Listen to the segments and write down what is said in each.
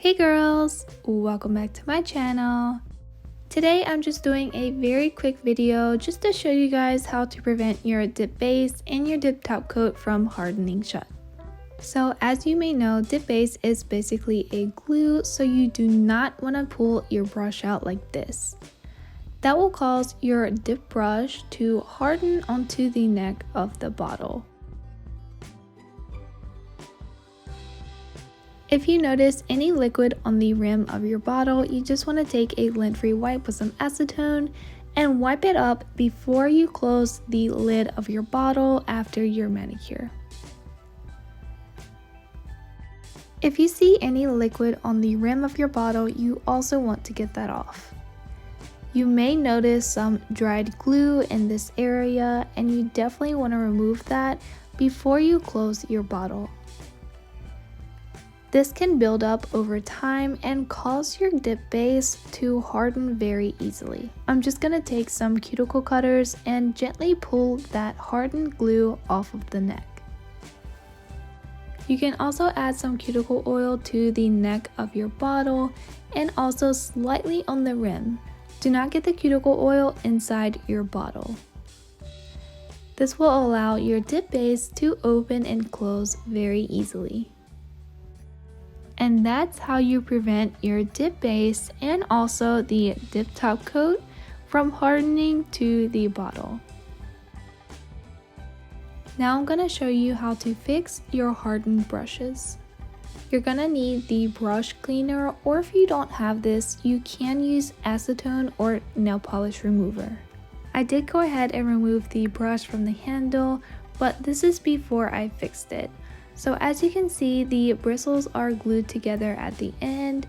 Hey girls, welcome back to my channel. Today I'm just doing a very quick video just to show you guys how to prevent your dip base and your dip top coat from hardening shut. So as you may know, dip base is basically a glue, so you do not want to pull your brush out like this. That will cause your dip brush to harden onto the neck of the bottle. If you notice any liquid on the rim of your bottle, you just want to take a lint-free wipe with some acetone and wipe it up before you close the lid of your bottle after your manicure. If you see any liquid on the rim of your bottle, you also want to get that off. You may notice some dried glue in this area, and you definitely want to remove that before you close your bottle. This can build up over time and cause your dip base to harden very easily. I'm just going to take some cuticle cutters and gently pull that hardened glue off of the neck. You can also add some cuticle oil to the neck of your bottle and also slightly on the rim. Do not get the cuticle oil inside your bottle. This will allow your dip base to open and close very easily. And that's how you prevent your dip base and also the dip top coat from hardening to the bottle. Now I'm going to show you how to fix your hardened brushes. You're going to need the brush cleaner, or if you don't have this, you can use acetone or nail polish remover. I did go ahead and remove the brush from the handle, but this is before I fixed it. So as you can see, the bristles are glued together at the end,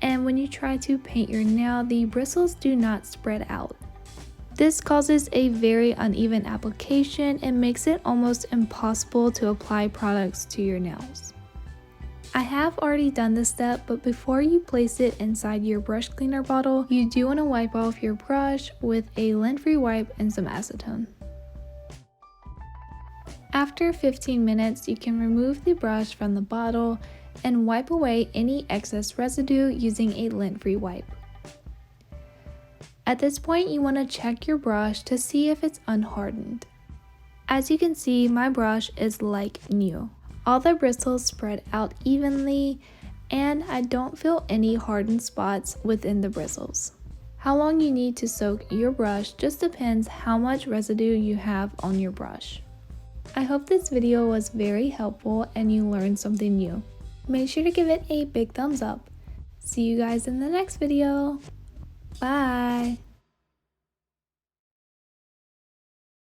and when you try to paint your nail, the bristles do not spread out. This causes a very uneven application and makes it almost impossible to apply products to your nails. I have already done this step, but before you place it inside your brush cleaner bottle, you do want to wipe off your brush with a lint-free wipe and some acetone. After 15 minutes, you can remove the brush from the bottle and wipe away any excess residue using a lint-free wipe. At this point, you want to check your brush to see if it's unhardened. As you can see, my brush is like new. All the bristles spread out evenly, and I don't feel any hardened spots within the bristles. How long you need to soak your brush just depends how much residue you have on your brush. I hope this video was very helpful and you learned something new. Make sure to give it a big thumbs up. See you guys in the next video. Bye!